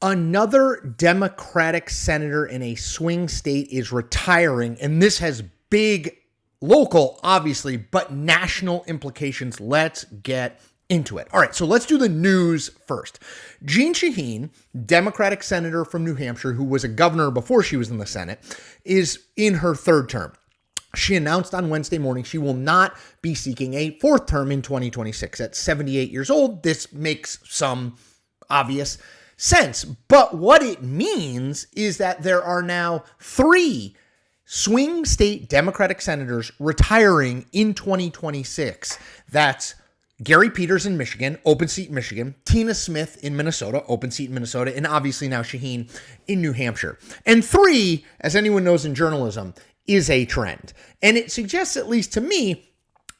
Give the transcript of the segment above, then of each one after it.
Another Democratic senator in a swing state is retiring, and this has big local, obviously, but national implications. Let's get into it. All right, so let's do the news first. Jeanne Shaheen, Democratic senator from New Hampshire, who was a governor before she was in the Senate, is in her third term. She announced on Wednesday morning she will not be seeking a fourth term in 2026. At 78 years old, this makes some obvious sense. But what it means is that there are now 3 swing state Democratic senators retiring in 2026. That's Gary Peters in Michigan, open seat in Michigan, Tina Smith in Minnesota, open seat in Minnesota, and obviously now Shaheen in New Hampshire. And 3, as anyone knows in journalism, is a trend. And it suggests, at least to me,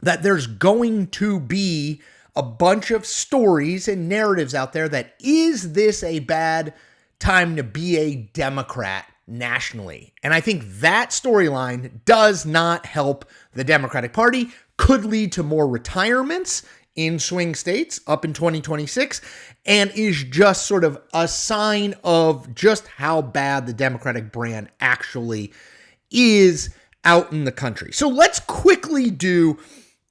that there's going to be a bunch of stories and narratives out there that, is this a bad time to be a Democrat nationally? And I think that storyline does not help the Democratic Party, could lead to more retirements in swing states up in 2026, and is just sort of a sign of just how bad the Democratic brand actually is out in the country. So let's quickly do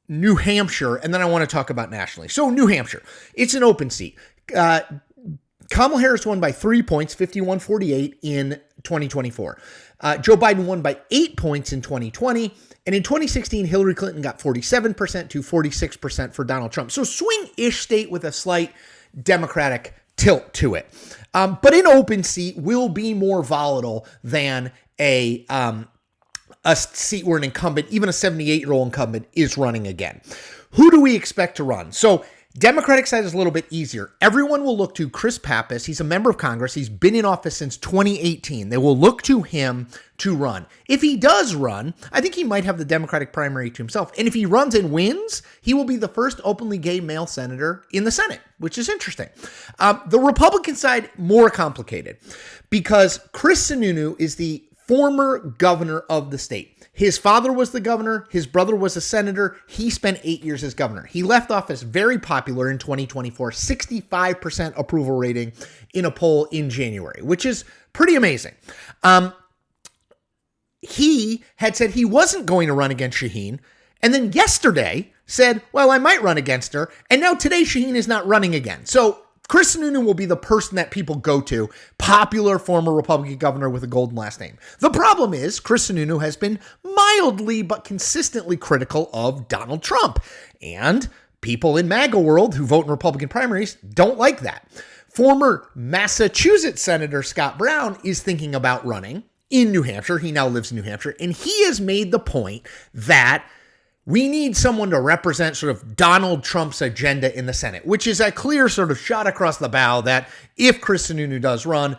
New Hampshire, and then I want to talk about nationally. So New Hampshire, it's an open seat. Kamala Harris won by 3 points, 51-48 in 2024. Joe Biden won by 8 points in 2020. And in 2016, Hillary Clinton got 47% to 46% for Donald Trump. So swing-ish state with a slight Democratic tilt to it. But an open seat will be more volatile than a seat where an incumbent, even a 78-year-old incumbent, is running again. Who do we expect to run? So Democratic side is a little bit easier. Everyone will look to Chris Pappas. He's a member of Congress. He's been in office since 2018. They will look to him to run. If he does run, I think he might have the Democratic primary to himself. And if he runs and wins, he will be the first openly gay male senator in the Senate, which is interesting. The Republican side, more complicated, because Chris Sununu is the former governor of the state. His father was the governor. His brother was a senator. He spent 8 years as governor. He left office very popular in 2024, 65% approval rating in a poll in January, which is pretty amazing. He had said he wasn't going to run against Shaheen, and then yesterday said, well, I might run against her. And now today Shaheen is not running again. So Chris Sununu will be the person that people go to, popular former Republican governor with a golden last name. The problem is Chris Sununu has been mildly but consistently critical of Donald Trump, and people in MAGA world who vote in Republican primaries don't like that. Former Massachusetts Senator Scott Brown is thinking about running in New Hampshire. He now lives in New Hampshire, and he has made the point that we need someone to represent sort of Donald Trump's agenda in the Senate, which is a clear sort of shot across the bow that if Chris Sununu does run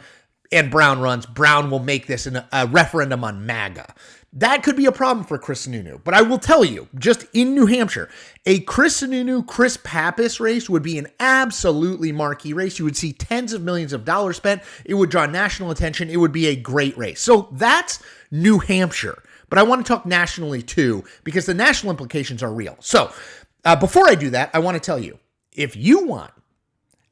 and Brown runs, Brown will make this a referendum on MAGA. That could be a problem for Chris Sununu. But I will tell you, just in New Hampshire, a Chris Sununu, Chris Pappas race would be an absolutely marquee race. You would see tens of millions of dollars spent. It would draw national attention. It would be a great race. So that's New Hampshire. But I want to talk nationally too, because the national implications are real. So before I do that, I want to tell you, if you want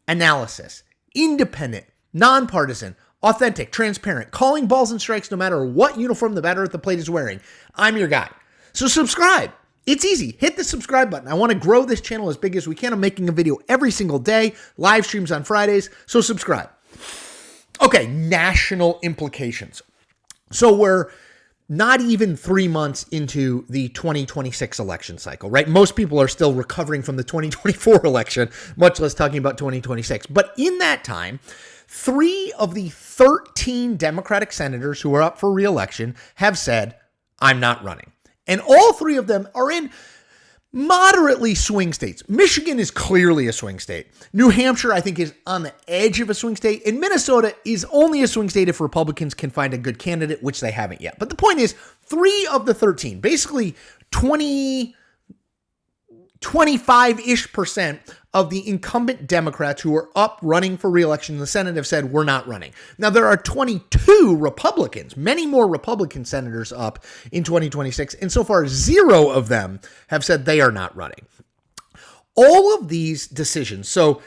analysis, independent, nonpartisan, authentic, transparent, calling balls and strikes no matter what uniform the batter at the plate is wearing, I'm your guy. So subscribe. It's easy. Hit the subscribe button. I want to grow this channel as big as we can. I'm making a video every single day, live streams on Fridays, so subscribe. Okay, national implications. So we're not even 3 months into the 2026 election cycle, right? Most people are still recovering from the 2024 election, much less talking about 2026. But in that time, 3 of the 13 Democratic senators who are up for re-election have said, I'm not running. And all 3 of them are in moderately swing states. Michigan is clearly a swing state. New Hampshire, I think, is on the edge of a swing state. And Minnesota is only a swing state if Republicans can find a good candidate, which they haven't yet. But the point is, 3 of the 13, basically 25-ish% of the incumbent Democrats who are up running for re-election in the Senate have said, we're not running. Now, there are 22 Republicans, many more Republican senators up in 2026, and so far 0 of them have said they are not running. All of these decisions, so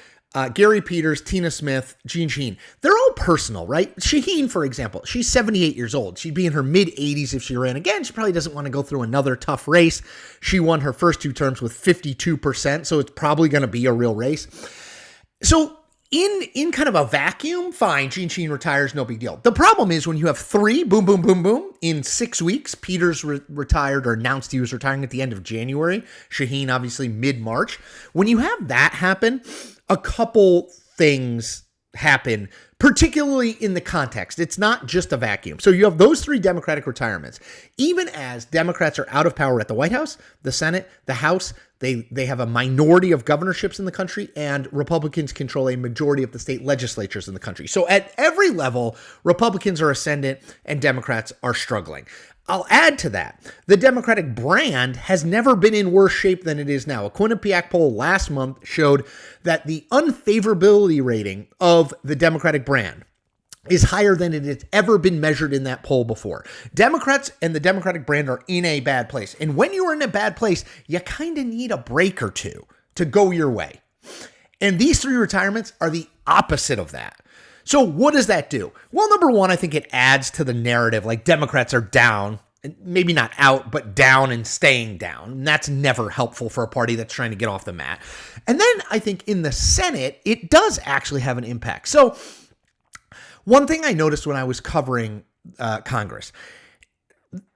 Gary Peters, Tina Smith, Jeanne Shaheen, they're all personal, right? Shaheen, for example, she's 78 years old. She'd be in her mid-80s if she ran again. She probably doesn't want to go through another tough race. She won her first 2 terms with 52%, so it's probably going to be a real race. So in kind of a vacuum, fine, Jeanne Shaheen retires, no big deal. The problem is when you have 3, boom, boom, boom, boom, in 6 weeks. Peters retired or announced he was retiring at the end of January. Shaheen, obviously, mid-March. When you have that happen, a couple things happen, particularly in the context. It's not just a vacuum. So you have those 3 Democratic retirements. Even as Democrats are out of power at the White House, the Senate, the House, they have a minority of governorships in the country, and Republicans control a majority of the state legislatures in the country. So at every level, Republicans are ascendant and Democrats are struggling. I'll add to that, the Democratic brand has never been in worse shape than it is now. A Quinnipiac poll last month showed that the unfavorability rating of the Democratic brand is higher than it has ever been measured in that poll before. Democrats and the Democratic brand are in a bad place. And when you are in a bad place, you kind of need a break or two to go your way. And these 3 retirements are the opposite of that. So what does that do? Well, number one, I think it adds to the narrative, like Democrats are down, maybe not out, but down and staying down. And that's never helpful for a party that's trying to get off the mat. And then I think in the Senate, it does actually have an impact. So one thing I noticed when I was covering Congress,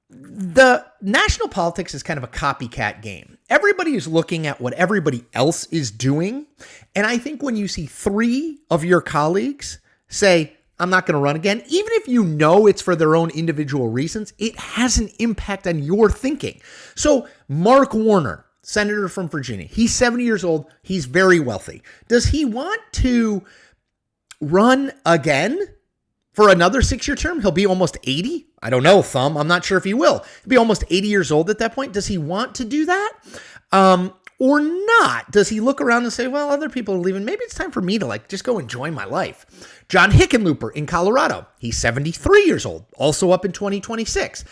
the national politics is kind of a copycat game. Everybody is looking at what everybody else is doing. And I think when you see 3 of your colleagues say, I'm not going to run again, even if you know it's for their own individual reasons, it has an impact on your thinking. So Mark Warner, senator from Virginia, he's 70 years old. He's very wealthy. Does he want to run again for another 6-year term? He'll be almost 80. I don't know, Thumb. I'm not sure if he will. He'll be almost 80 years old at that point. Does he want to do that? Or not? Does he look around and say, well, other people are leaving. Maybe it's time for me to just go enjoy my life. John Hickenlooper in Colorado. He's 73 years old, also up in 2026.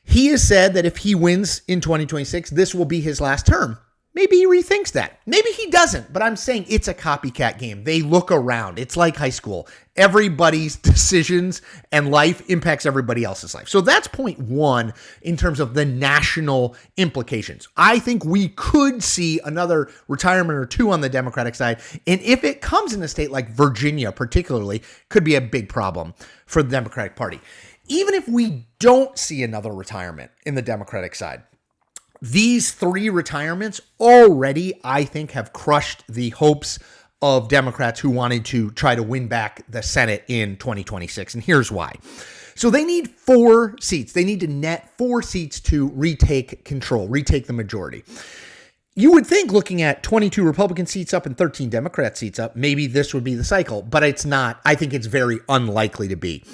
He has said that if he wins in 2026, this will be his last term. Maybe he rethinks that. Maybe he doesn't, but I'm saying it's a copycat game. They look around. It's like high school. Everybody's decisions and life impacts everybody else's life. So that's point 1 in terms of the national implications. I think we could see another retirement or 2 on the Democratic side. And if it comes in a state like Virginia, particularly, could be a big problem for the Democratic Party. Even if we don't see another retirement in the Democratic side, these 3 retirements already, I think, have crushed the hopes of Democrats who wanted to try to win back the Senate in 2026. And here's why. So they need 4 seats. They need to net 4 seats to retake control, retake the majority. You would think looking at 22 Republican seats up and 13 Democrat seats up, maybe this would be the cycle, but it's not. I think it's very unlikely to be.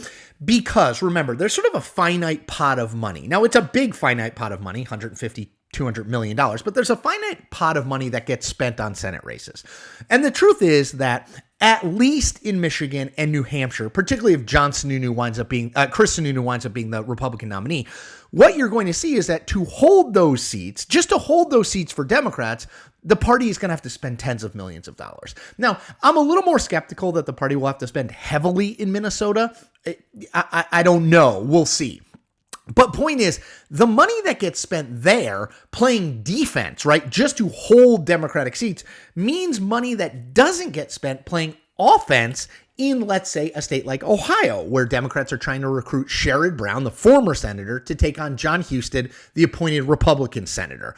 Because remember, there's sort of a finite pot of money. Now, it's a big finite pot of money, $200 million, but there's a finite pot of money that gets spent on Senate races. And the truth is that at least in Michigan and New Hampshire, particularly if Chris Sununu winds up being the Republican nominee, what you're going to see is that to hold those seats, just to hold those seats for Democrats, the party is going to have to spend tens of millions of dollars. Now, I'm a little more skeptical that the party will have to spend heavily in Minnesota. I don't know. We'll see. But point is, the money that gets spent there playing defense, right, just to hold Democratic seats means money that doesn't get spent playing offense in, let's say, a state like Ohio, where Democrats are trying to recruit Sherrod Brown, the former senator, to take on John Husted, the appointed Republican senator.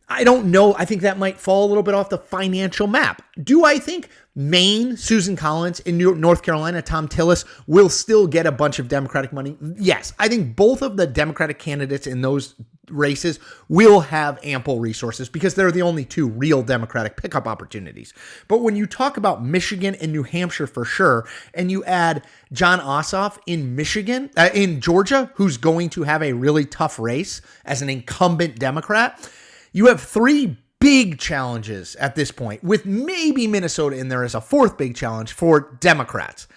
I don't know. I think that might fall a little bit off the financial map. Do I think Maine, Susan Collins, in North Carolina, Tom Tillis, will still get a bunch of Democratic money? Yes. I think both of the Democratic candidates in those races will have ample resources because they're the only 2 real Democratic pickup opportunities. But when you talk about Michigan and New Hampshire for sure, and you add Jon Ossoff in Georgia, who's going to have a really tough race as an incumbent Democrat, you have 3 big challenges at this point, with maybe Minnesota in there as a 4th big challenge for Democrats.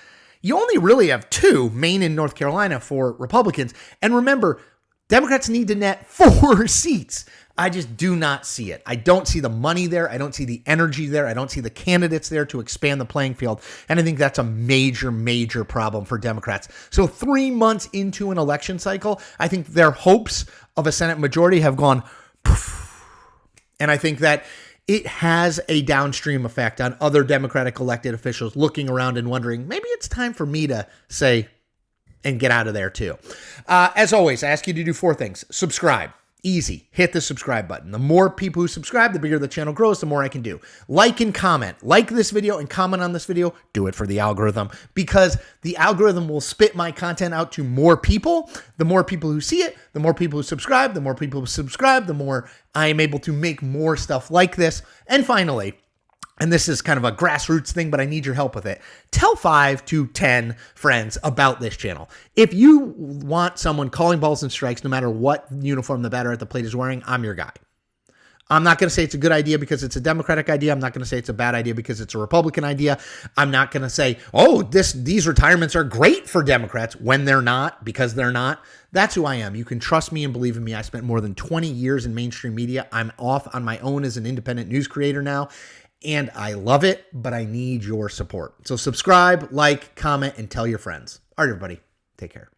You only really have 2, Maine and North Carolina, for Republicans. And remember, Democrats need to net 4 seats. I just do not see it. I don't see the money there. I don't see the energy there. I don't see the candidates there to expand the playing field. And I think that's a major, major problem for Democrats. So 3 months into an election cycle, I think their hopes of a Senate majority have gone poof. And I think that it has a downstream effect on other Democratic elected officials looking around and wondering, maybe it's time for me to say and get out of there too. As always, I ask you to do 4 things. Subscribe. Easy. Hit the subscribe button. The more people who subscribe, the bigger the channel grows, the more I can do. Like and comment. Like this video and comment on this video. Do it for the algorithm, because the algorithm will spit my content out to more people. The more people who see it, the more people who subscribe, the more people who subscribe, the more I am able to make more stuff like this. And finally, and this is kind of a grassroots thing, but I need your help with it. Tell 5 to 10 friends about this channel. If you want someone calling balls and strikes, no matter what uniform the batter at the plate is wearing, I'm your guy. I'm not going to say it's a good idea because it's a Democratic idea. I'm not going to say it's a bad idea because it's a Republican idea. I'm not going to say, oh, these retirements are great for Democrats when they're not, because they're not. That's who I am. You can trust me and believe in me. I spent more than 20 years in mainstream media. I'm off on my own as an independent news creator now. And I love it, but I need your support. So subscribe, like, comment, and tell your friends. All right, everybody, take care.